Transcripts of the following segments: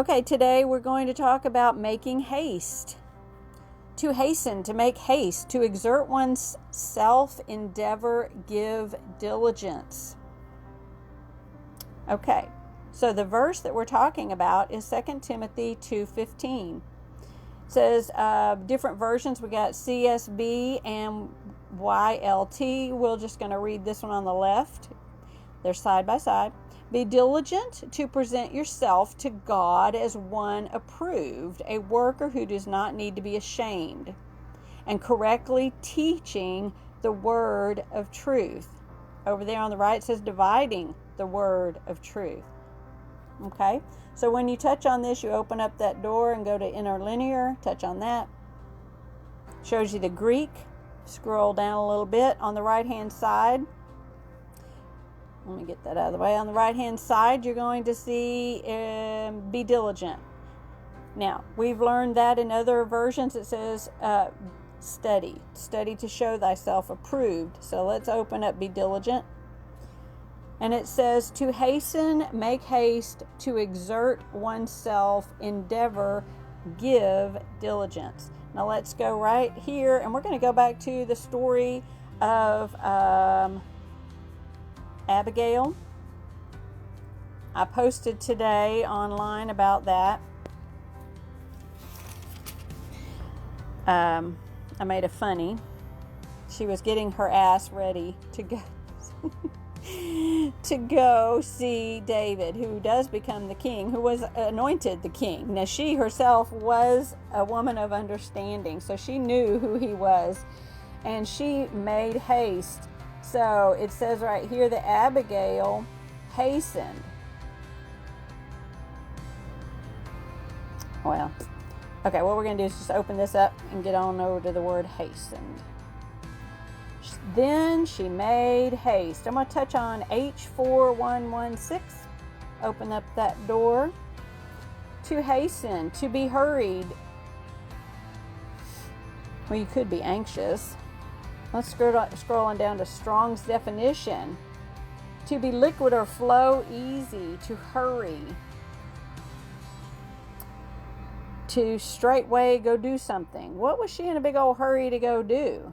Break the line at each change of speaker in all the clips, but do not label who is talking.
Okay, today we're going to talk about making haste. To hasten, to make haste, to exert one's self-endeavor, give diligence. Okay, so the verse that we're talking about is 2 Timothy 2:15. It says different versions. We got CSB and YLT. We're just going to read this one on the left. They're side by side. Be diligent to present yourself to God as one approved, a worker who does not need to be ashamed, and correctly teaching the word of truth. Over there on the right it says dividing the word of truth. Okay, so when you touch on this, you open up that door and go to interlinear, touch on that. Shows you the Greek. Scroll down a little bit on the right hand side. Let me get that out of the way. On the right hand side, you're going to see be diligent. Now, we've learned that in other versions it says study to show thyself approved. So let's open up be diligent. And it says to hasten, make haste, to exert oneself, endeavor, give diligence. Now let's go right here, and we're going to go back to the story of Abigail. I posted today online about that. I made a funny. She was getting her ass ready to go to go see David, who does become the king, who was anointed the king. Now she herself was a woman of understanding, so she knew who he was, and she made haste. So it says right here that Abigail hastened. Well, okay, what we're going to do is just open this up and get on over to the word hastened. Then she made haste. I'm going to touch on H4116. Open up that door. To hasten, to be hurried. Well, you could be anxious. Let's scrolling down to Strong's definition. To be liquid or flow easy, to hurry. To straightway go do something. What was she in a big old hurry to go do?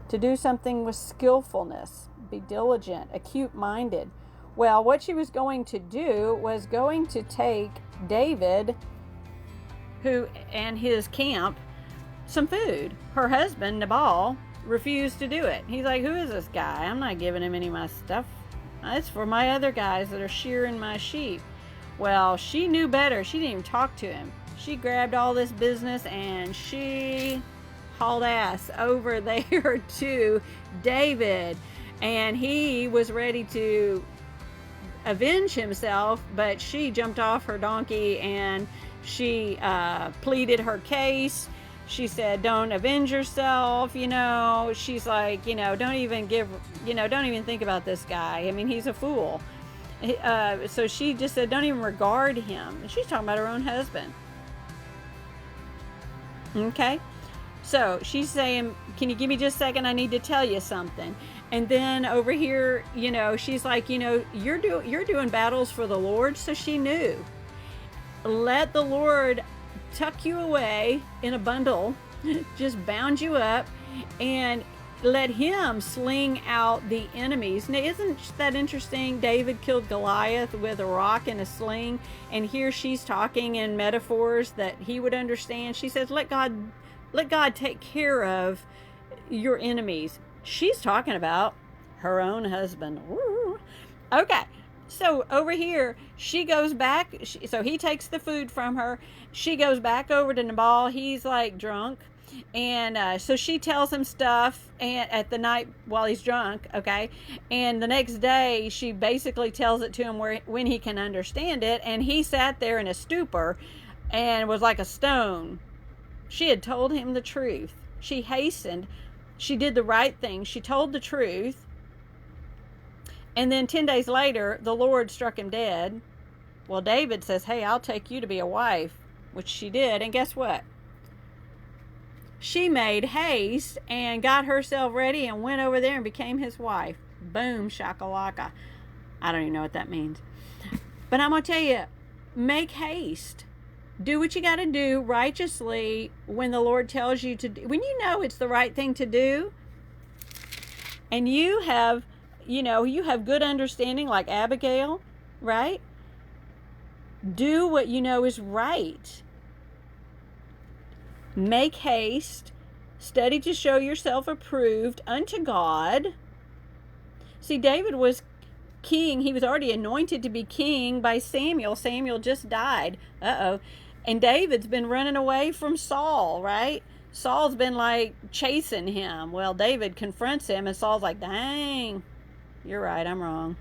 To do something with skillfulness, be diligent, acute-minded. Well, what she was going to do was going to take David, who and his camp, some food. Her husband, Nabal, refused to do it. He's like, who is this guy? I'm not giving him any of my stuff. It's for my other guys that are shearing my sheep. Well, she knew better. She didn't even talk to him. She grabbed all this business and she hauled ass over there to David, and he was ready to avenge himself, but she jumped off her donkey and she pleaded her case. She said, don't avenge yourself, she's like, don't even think about this guy. I mean, he's a fool. So she just said, don't even regard him. And she's talking about her own husband. Okay. So she's saying, can you give me just a second? I need to tell you something. And then over here, she's like, you're doing battles for the Lord. So she knew. Let the Lord tuck you away in a bundle, just bound you up, and let him sling out the enemies. Now, isn't that interesting? David killed Goliath with a rock and a sling. And here she's talking in metaphors that he would understand. She says, let God take care of your enemies. She's talking about her own husband. Ooh. Okay, so over here, she goes back. So he takes the food from her. She goes back over to Nabal. He's like drunk. And so she tells him stuff at the night while he's drunk, okay? And the next day, she basically tells it to him when he can understand it. And he sat there in a stupor and was like a stone. She had told him the truth. She hastened. She did the right thing. She told the truth. And then 10 days later, the Lord struck him dead. Well, David says, hey, I'll take you to be a wife, which she did. And guess what? She made haste and got herself ready and went over there and became his wife. Boom, shakalaka. I don't even know what that means. But I'm going to tell you, make haste. Do what you got to do righteously when the Lord tells you to do. When you know it's the right thing to do, and you have good understanding like Abigail, right? Do what you know is right. Make haste. Study to show yourself approved unto God. See, David was king. He was already anointed to be king by Samuel. Samuel just died. And David's been running away from Saul, right? Saul's been like chasing him. Well, David confronts him, and Saul's like, dang, you're right, I'm wrong.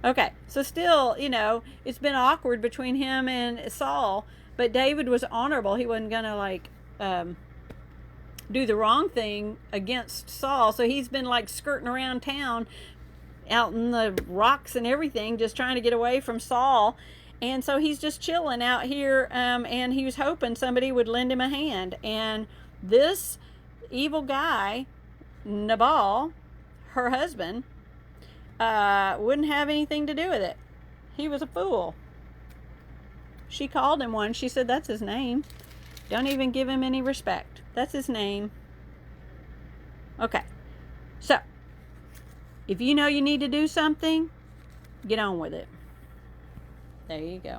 Okay, so still, it's been awkward between him and Saul, but David was honorable. He wasn't going to do the wrong thing against Saul. So he's been like skirting around town out in the rocks and everything, just trying to get away from Saul. And so he's just chilling out here, and he was hoping somebody would lend him a hand. And this evil guy, Nabal, her husband, wouldn't have anything to do with it. He was a fool. She called him one. She said, that's his name. Don't even give him any respect. That's his name. Okay. So, if you know you need to do something, get on with it. There you go.